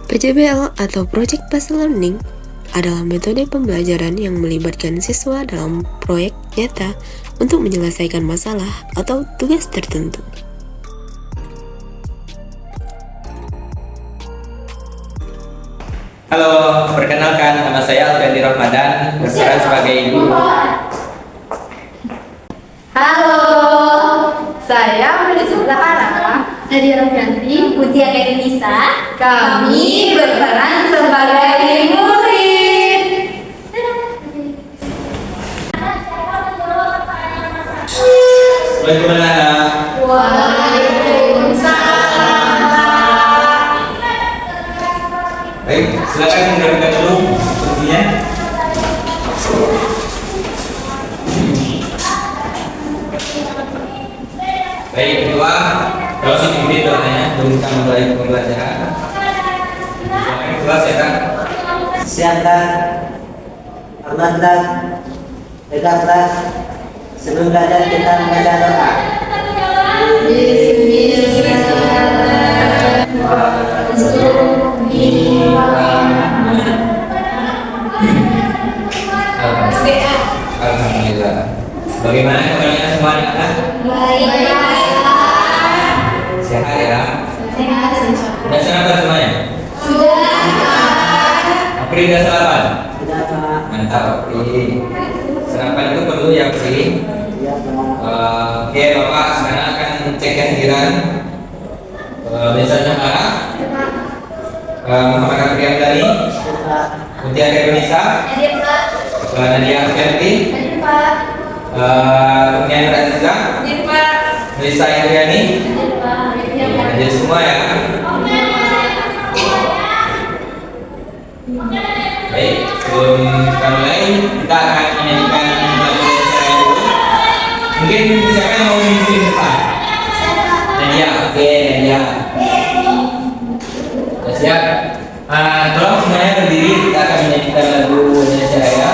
PJBL atau Project Based Learning adalah metode pembelajaran yang melibatkan siswa dalam proyek nyata untuk menyelesaikan masalah atau tugas tertentu. Halo, perkenalkan nama saya Alfendi Ramadan, berperan sebagai guru. Halo, saya Melisa Zahara, Nadia Rofianti, Mutia Nisa. Kami berperan sebagai murid. Bagaimana? Waalaikumsalam. Baik, silakan mendengarkan dulu instruksinya. Baik, kedua, kalau sedikit doanya sebelum kita mulai pembelajaran. Yang kedua, silakan. Siapkan, amankan, tegaklah. Sebelum belajar kita membaca doa. Alhamdulillah. Bagaimana kabarnya semua anak-anak? Sehat ya? Sudah sarapan semuanya? Apri sudah sarapan? Sudah Pak. Mantap Apri. Sarapan itu perlu ya Apri. Iya Pak. Oke Bapak sekarang akan cek kehadiran misalnya Pak Muhammad Apri Amdani, Pak. Mutia Nisa, Nadia Rofianti, Kurnia Aziza, Melisa Indriani. Jadi semua ya. Baik, sebelum kita mulai kita akan menyanyikan lagu saya dulu. Mungkin siapa yang mau mengisi depan? Nadia, oke Nadia. Sudah siap? Tolong semuanya berdiri, kita akan menyanyikan lagu Indonesia ya.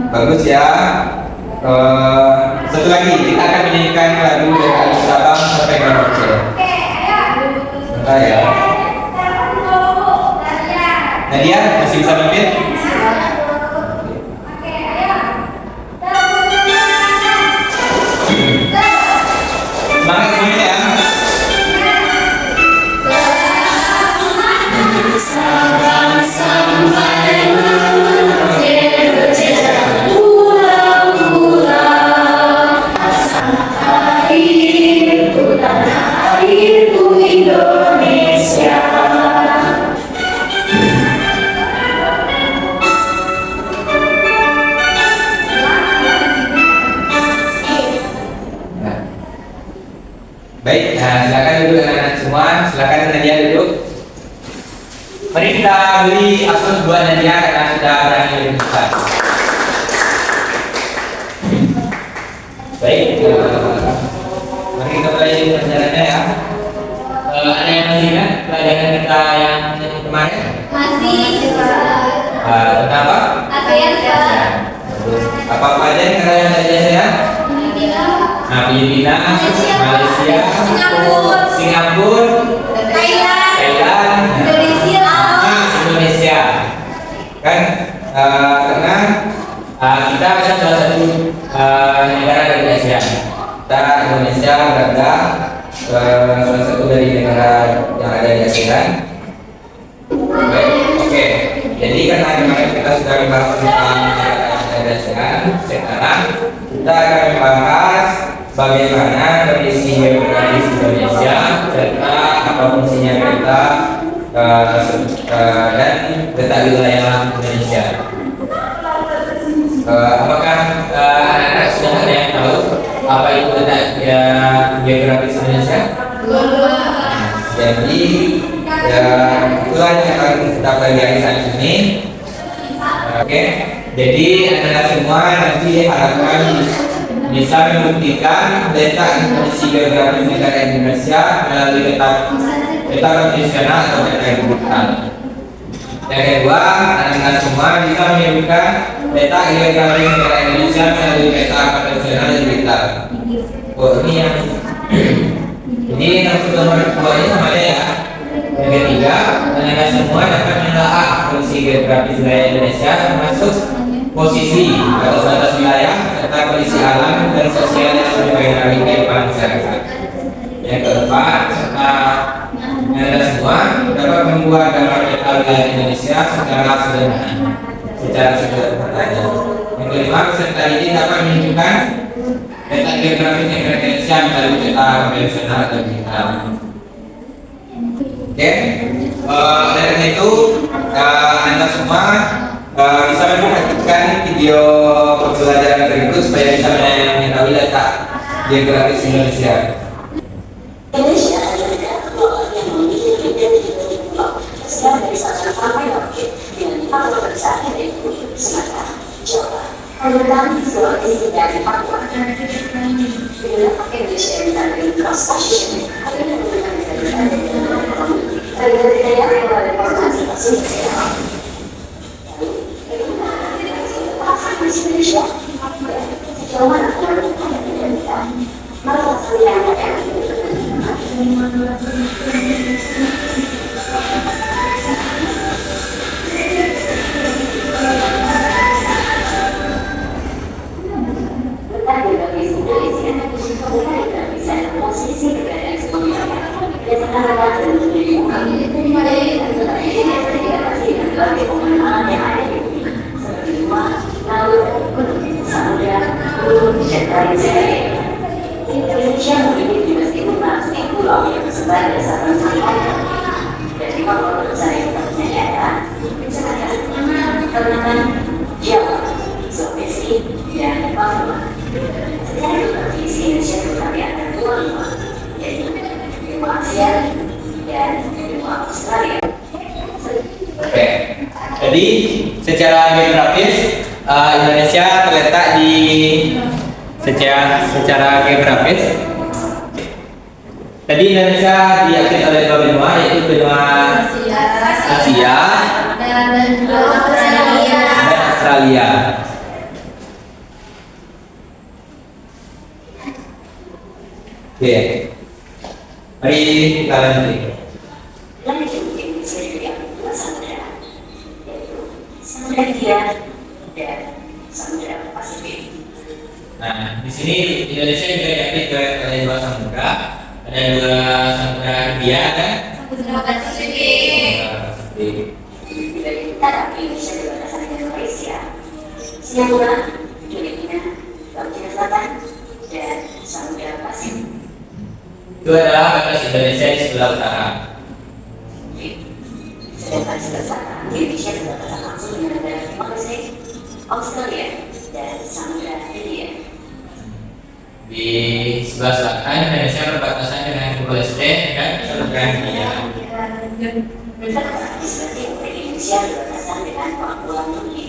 Bagus ya. Satu lagi kita akan menyanyikan lagu dari Sabang sampai Merauke. Sebentar ya. Nadia masih bisa memimpin? Semangat semuanya ya. Baik, silakan duduk anak-anak semua. Silakan Nadia duduk. Mari kita beri aplaus buat Nadia karena sudah berani berbicara. Baik, mari kita mulai pelajarannya ya. Ada yang masih ingat pelajaran kita yang kemarin? Tentang apa? Apa aja yang kalian belajar ya? Filipina, Malaysia, Singapura, Thailand, Indonesia. Kan karena kita adalah salah satu negara dari Asia. Kita Indonesia berada salah satu dari negara yang ada di Asia. Baik, oke. Jadi karena kemarin kita sudah membahas tentang negara Asia, sekarang kita akan membahas bagaimana kondisi geografis Indonesia serta apa fungsinya kita dan letak wilayah Indonesia. Apakah anak-anak sudah ada yang tahu apa itu letak geografis Indonesia? Jadi itulah yang akan kita pelajari saat ini. Oke, jadi anda semua nanti harapkan bisa membuktikan letak kondisi geografis negara Indonesia melalui peta konvensional atau peta digital. Yang kedua, anda semua bisa menyebutkan letak geografis negara Indonesia melalui peta konvensional dan digital. Oh, ini yang ini nomor dua ini sama aja ya. Yang ketiga, anda semua dapat menelaah kondisi geografis wilayah Indonesia termasuk posisi atau batas wilayah serta kondisi alam dan sosial yang mempengaruhi kehidupan masyarakat. Yang keempat, serta anda semua dapat membuat gambar peta wilayah Indonesia secara sederhana. Yang kelima, peserta ini dapat menunjukkan peta geografis negara Indonesia melalui peta konvensional atau digital. Oke, oleh karena itu anda semua bisa memperhatikan video pembelajaran berikut supaya bisa mengetahui letak geografis Indonesia. Indonesia adalah negara kepulauan yang memiliki identitas pulau besar dari Sabang sampai Merauke dengan 40 besar dari Sumatera, Jawa, Kalimantan, Sulawesi, dan Papua. Dengan Indonesia yang terdiri cross position akan menggunakan budaya melalui formasi sosial. Indonesia sejauh mana maka kalian akan posisi keberadaan semuanya dan sekarang yang ada di bumi seperti rumah, laut, gunung, samudra, gunung, dan lain sebagainya. Indonesia memiliki meskipun langsung pulau yang tersebar di Sabang sampai dan 50 besar yang terpunya daerah Sumatera, Kalimantan, Jawa, Sulawesi, dan Papua. Secara geografis Indonesia terdiri atas dua benua, yaitu benua Asia dan benua Australia. Oke, jadi secara geografis Indonesia terletak di secara geografis. Tadi Indonesia diakui oleh dua benua, yaitu benua Asia dan Australia. dan Australia. Oke, mari kita lanjut. Samudra Hindia dan Samudra Pasifik. Nah, di sini Indonesia juga diakui oleh dua samudra. Ada dua samudra Hindia dan Samudra Pasifik. Dari utara Indonesia berbatasan dengan Malaysia, Singapura, Filipina, Laut Cina Selatan, dan Samudra Pasifik. itu adalah batas Indonesia di sebelah utara. Sedangkan sebelah selatan, Indonesia berbatasan langsung dengan negara Timor Leste, Australia, dan Samudra Hindia. Di sebelah selatan Indonesia berbatasan dengan Timor Leste dan Samudra Hindia. Sementara di sebelah timur Indonesia berbatasan dengan Papua Nugini.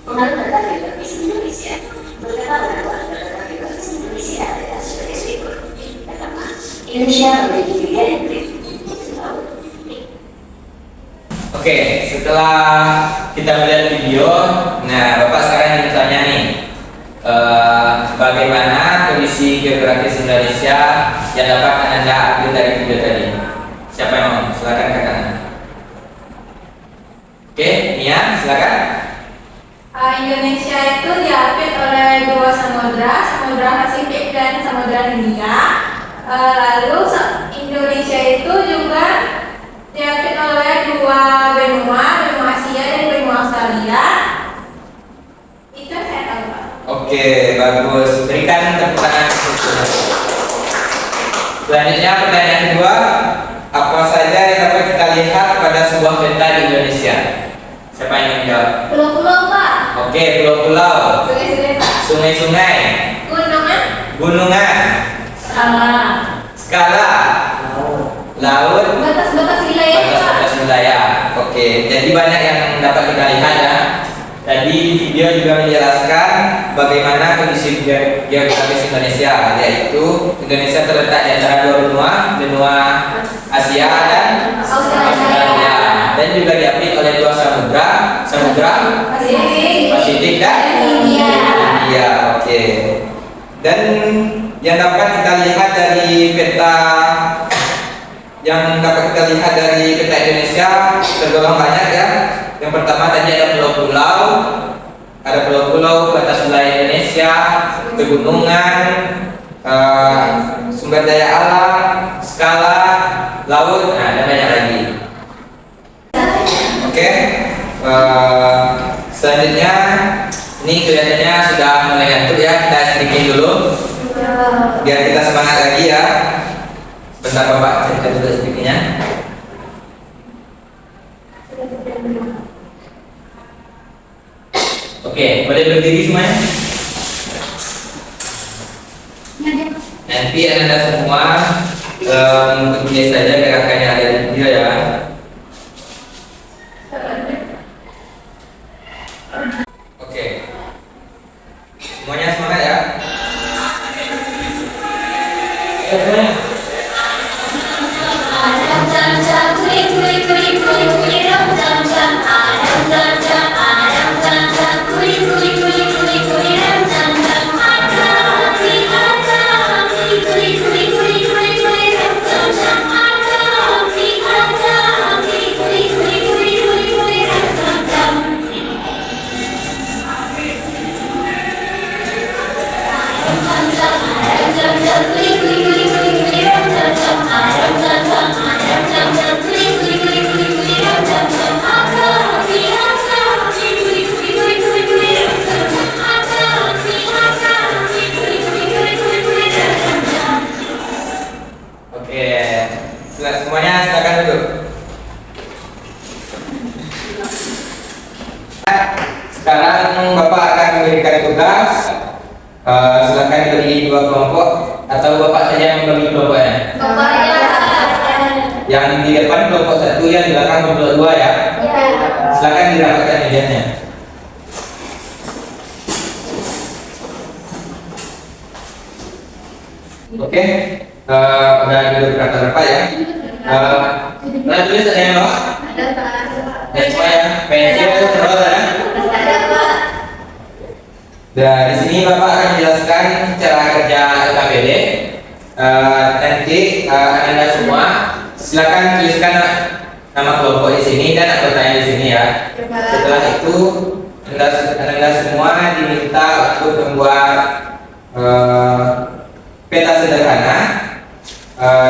Pengaruh data geografis Indonesia beberapa pengaruh data geografis Indonesia adalah sebagai berikut. Pertama, Indonesia memiliki tiga entry. Oke, setelah kita melihat video, nah Bapak sekarang ingin tanya nih, bagaimana kondisi geografis Indonesia yang dapat Anda ambil dari video tadi? Siapa yang mau? Silakan katakan. Oke, Nia, silakan. Indonesia itu diapit oleh dua samudra, Samudra Pasifik dan Samudra Hindia. Lalu Indonesia itu juga diapit oleh dua benua, benua Asia dan benua Australia. Itu yang saya tahu, Pak. Oke, bagus. Berikan tepuk tangan. Selanjutnya pertanyaan kedua, apa saja yang dapat kita lihat pada sebuah peta di Indonesia? Siapa yang menjawab? Pulau-pulau, Pak. Oke, pulau-pulau. Sungai-sungai, Pak. laut, Batas-batas wilayah Pak. batas-batas wilayah. Oke, jadi banyak yang dapat kita lihat ya. Tadi video juga menjelaskan bagaimana kondisi geografis Indonesia, yaitu Indonesia terletak di antara dua benua Asia dan Australia, dan juga diapit oleh dua samudra Pasifik dan India. Oke. Dan yang dapat kita lihat dari peta Indonesia tergolong banyak ya. Yang pertama tadi ada pulau-pulau, batas wilayah Indonesia, pegunungan, sumber daya alam, skala, laut, nah ada banyak lagi. Oke, selanjutnya ini kelihatannya sudah mulai ngantuk ya, kita sedikit dulu biar kita semangat lagi ya. Bentar Bapak cerita dulu sedikitnya. Oke, boleh berdiri semuanya. Nanti Anda semua mengikuti saja gerakan yang ada di video ya. Oke, semuanya semangat ya. Ayo semuanya. Semuanya silakan duduk. Sekarang Bapak akan memberikan tugas. Silakan dibagi dua kelompok atau Bapak saja yang membagi kelompoknya. Yang di depan kelompok 1, yang di belakang kelompok 2 ya. Silakan dirapatkan mejanya. Oke, udah duduk berapa ya? Nah, tulis ada yang bawa? Ada semua ya? Pensil, terus ada? Dan di sini Bapak akan menjelaskan cara kerja LKPD. Nanti Anda semua silakan tuliskan nama kelompok di sini dan anggotanya di sini ya. Setelah itu Anda semua diminta untuk membuat peta sederhana.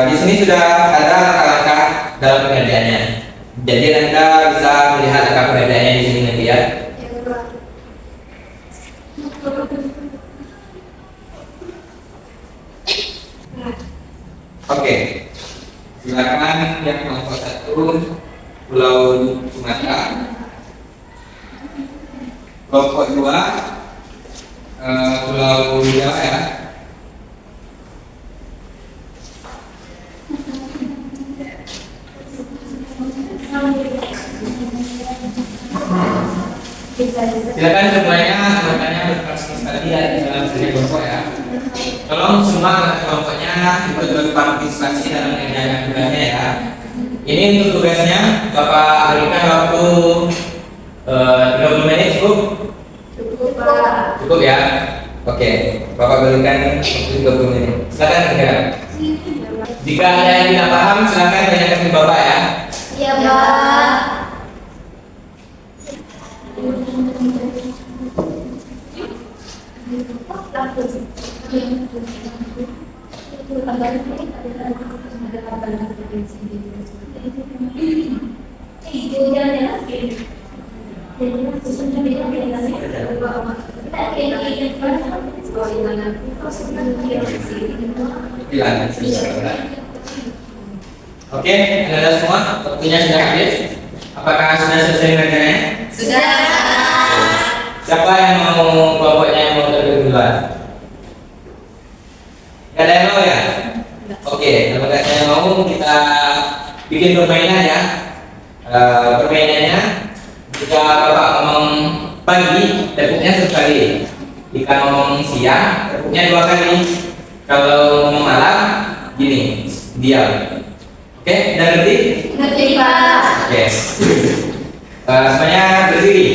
Di sini sudah ada langkah-langkah dalam pengerjaannya. Jadi Anda bisa melihat langkah pengerjaannya di sini nanti ya. Oke, silakan yang kelompok 1 Pulau Sumatera, kelompok 2 Pulau Jawa ya. Silakan semuanya makanya berpartisipasi ya di dalam setiap kelompok ya. Tolong semua kelompoknya ikut berpartisipasi dalam pengerjaan tugasnya ya. Ini untuk tugasnya Bapak berikan waktu 30 menit cukup? Cukup ya. Oke, Bapak berikan waktu 30 menit. Silakan kerjakan. Jika ada yang tidak paham silakan tanyakan ke Bapak ya. Iya, Pak. Oke, Anda semua waktunya sudah habis. Apakah sudah selesai kerjanya? Sudah. Siapa yang mau kelompoknya yang mau terjun duluan? Gak ada yang mau ya? Oke, kalau gak ada yang mau kita bikin permainan ya. Permainannya jika Bapak ngomong pagi, tepuknya sekali. Jika ngomong siang, tepuknya 2 kali. Kalau ngomong malam, gini, diam. Oke, udah ngerti? Ngerti Pak. Oke. Semuanya berdiri.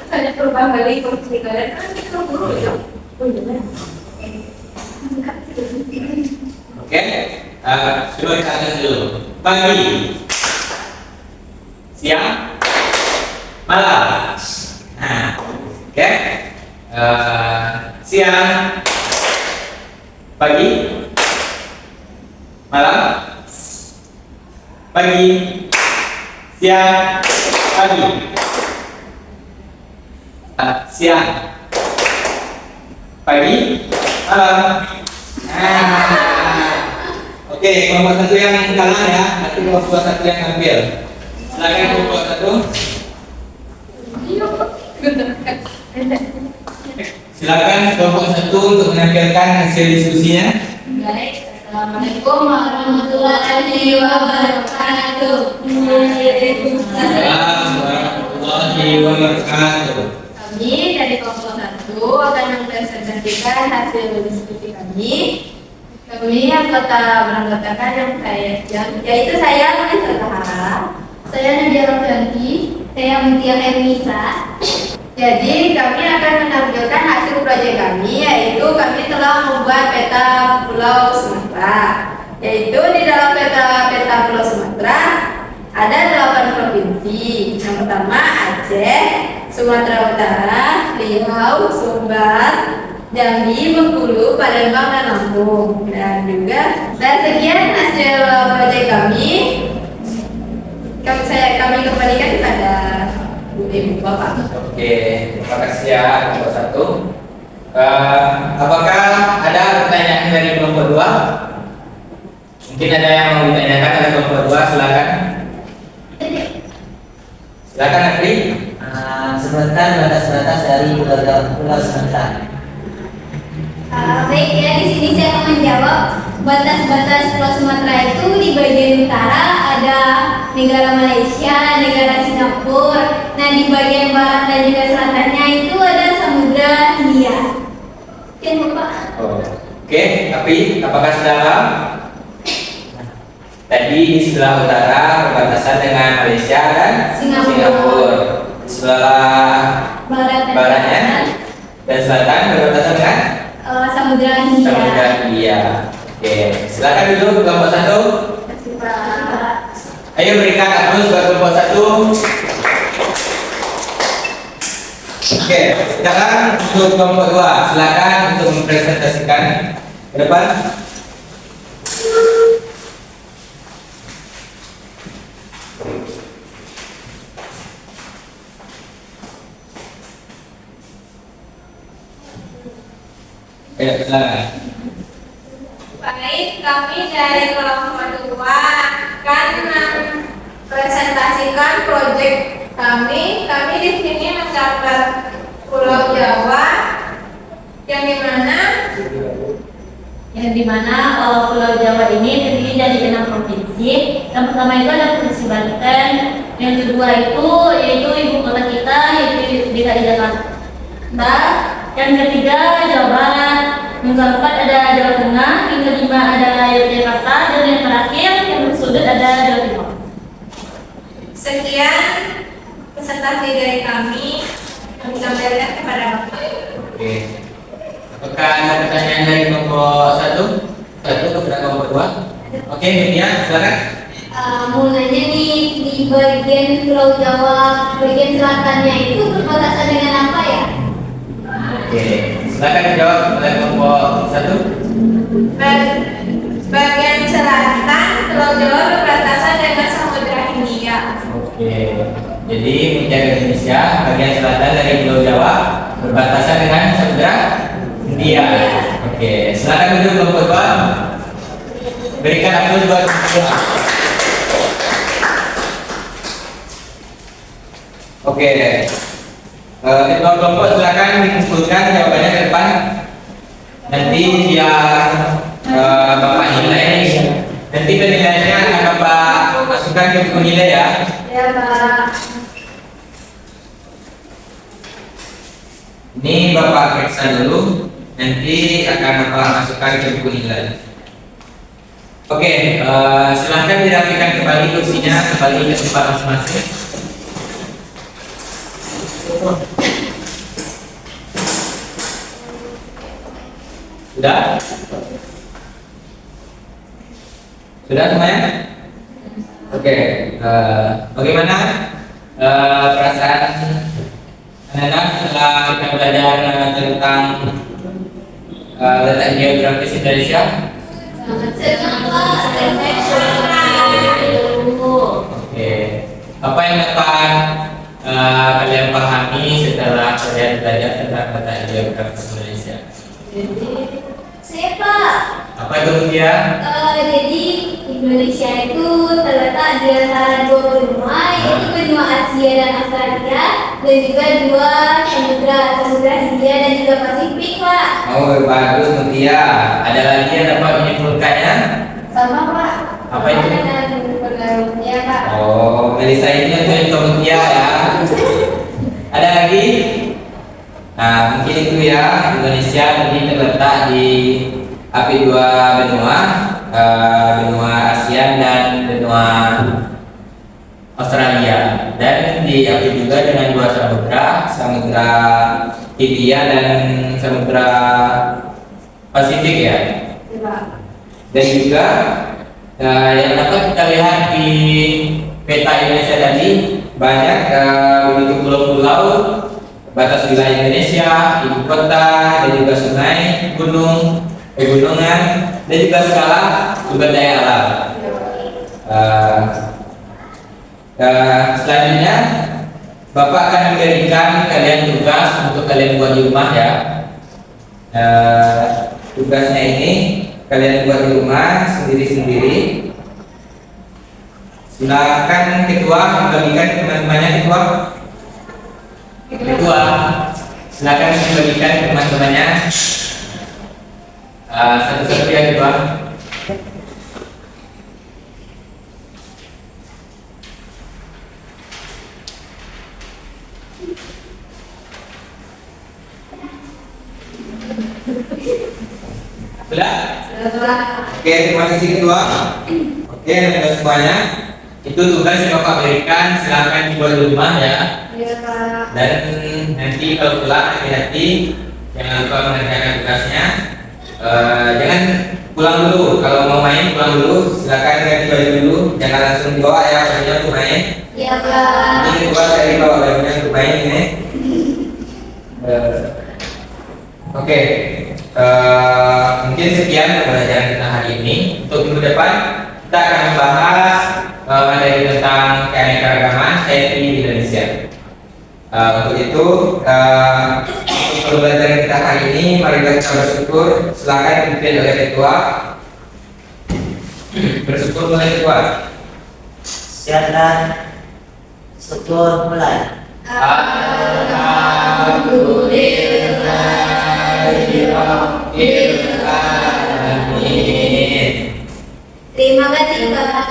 Ada perubahan balik kursi kalian kan kita guru ya. Oke, coba kita tes dulu. Pagi, siang, malam. Nah, oke. Siang, pagi, malam, pagi, siang, pagi, siang, pagi, malam. Oke, kelompok 1 yang kalah ya, nanti kelompok 1 yang ambil. Silakan kelompok 1. Silakan kelompok 1 untuk menampilkan hasil diskusinya. Baik, Assalamualaikum warahmatullahi wabarakatuh. Waalaikumsalam warahmatullahi wabarakatuh. Kami dari kelompok 1 akan mempresentasikan hasil diskusi kami. Kami anggota beranggotakan yaitu saya Manis Zahara, Saya Nadia Rofianti. Saya Mutia Ernisa. Jadi kami akan menampilkan hasil proyek kami, yaitu kami telah membuat peta Pulau Sumatera. Yaitu di dalam peta Pulau Sumatera ada 8 provinsi. Yang pertama Aceh, Sumatera Utara, Riau, Sumbar, Jambi, Bengkulu, Palembang, dan Lampung. Dan sekian hasil proyek kami. Kami kembalikan kepada Ibu Bapak. Oke, terima kasih ya kelompok 1. Apakah ada pertanyaan dari kelompok 2? Mungkin ada yang mau ditanyakan oleh kelompok 2, silakan. Silakan Afri. Sebutkan batas-batas dari Pulau Sumatera. Baik ya, di sini saya akan menjawab batas-batas Pulau Sumatera itu di bagian utara ada negara Malaysia, negara Singapura. Nah di bagian barat dan juga selatannya itu ada Samudra Hindia. Oke Bapak. Oke, tapi apakah sudah paham? Tadi di sebelah utara berbatasan dengan Malaysia dan Singapura. Di sebelah baratnya dan selatan berbatasan dengan Samudra Hindia. Samudra Hindia. Oke, silakan duduk kelompok 1. Terima kasih Pak. Ayo berikan aplaus buat kelompok 1. Oke, sekarang untuk kelompok 2, silakan untuk mempresentasikan ke depan. Ayo, silakan. Baik, kami dari kelompok 2 akan mempresentasikan proyek kami. Kami di sini mencatat Pulau Jawa yang dimana Pulau Jawa ini terdiri dari 6 provinsi. Yang pertama itu ada Provinsi Banten, yang kedua itu yaitu ibu kota kita yaitu DKI Jakarta, yang ketiga Jawa Barat, yang keempat ada Jawa Tengah, yang kelima ada Yogyakarta, dan yang terakhir yang bersudut ada Jawa Timur. sekian presentasi dari kami sampaikan kepada Bapak. Oke. Apakah ada pertanyaan dari kelompok 1? Kepada kelompok 2? Oke, Media, silakan. Mau nanya nih, di bagian Pulau Jawa bagian selatannya itu berbatasan dengan apa ya? Oke, silakan dijawab oleh kelompok 1. Bagian selatan Pulau Jawa berbatasan dengan Samudra Hindia. Oke. Jadi menjaga Indonesia bagian selatan dari Pulau Jawa berbatasan dengan Samudra Hindia. Oke, silakan duduk kelompok 2. Berikan aplaus buat kelompok 2. Oke. Ketua kelompok silakan dikumpulkan jawabannya ke depan. Nanti Bapak nilai. Nanti penilaiannya akan Bapak masukkan ke buku nilai ya. Ya, Pak. Ini Bapak periksa dulu. Nanti akan Bapak masukkan ke buku nilai. Oke, silahkan dirapikan kembali kursinya, kembali ke tempat masing-masing. Sudah? Sudah semuanya? Oke, bagaimana perasaan anak-anak setelah kita belajar tentang letak geografis Indonesia? Senang Pak. Oke, apa yang dapat kalian pahami setelah kalian belajar tentang letak geografis Indonesia? Saya Pak. Apa itu dia? Jadi Indonesia itu terletak di antara dua benua, yaitu benua Asia dan Australia, dan juga dua samudra Hindia dan juga Pasifik, Pak. Oh, bagus Mutia. Ada lagi yang dapat menyimpulkannya? Sama, Pak. Apa itu? Pengaruhnya, Pak. Oh, Melisa ini untuk Mutia ya. Ada lagi? Nah, mungkin itu ya. Indonesia tadi terletak di dua benua, benua Asia dan benua Australia, dan diapit juga dengan dua samudra, Samudra Hindia dan Samudra Pasifik ya. Ya, Pak. Dan juga yang dapat kita lihat di peta Indonesia tadi banyak begitu pulau-pulau, batas wilayah Indonesia, ibu kota, dan juga sungai, gunung, pegunungan, dan juga skala sumber daya alam. Selanjutnya Bapak akan memberikan kalian tugas untuk kalian buat di rumah ya. Tugasnya ini kalian buat di rumah sendiri-sendiri. Silakan ketua membagikan teman-temannya. Ketua, silakan membagikan teman-temannya. Satu-satu ya ketua. Sudah? Oke, terima kasih ketua. Oke, teman-teman semuanya, itu tugas yang Bapak berikan. Silakan dibuat di rumah ya. Ya, Pak. Dan nanti kalau pulang hati-hati, jangan lupa mengerjakan tugasnya. Jangan pulang dulu. Kalau mau main pulang dulu. Silakan ganti baju dulu. Jangan langsung dibawa ya bajunya untuk main. Ya, Pak. Ini ketua saya bawa bajunya untuk main ini. Oke. Mungkin sekian pembelajaran kita hari ini. Untuk minggu depan kita akan membahas materi tentang keanekaragaman hayati di Indonesia. Untuk itu untuk pembelajaran kita hari ini, mari kita bersyukur. Silakan dipimpin oleh ketua. Bersyukur mulai ketua. Silakan. Syukur mulai. Alhamdulillahirrahmanirrahim. Terima kasih, Pak.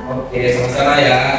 Oke, sama-sama ya.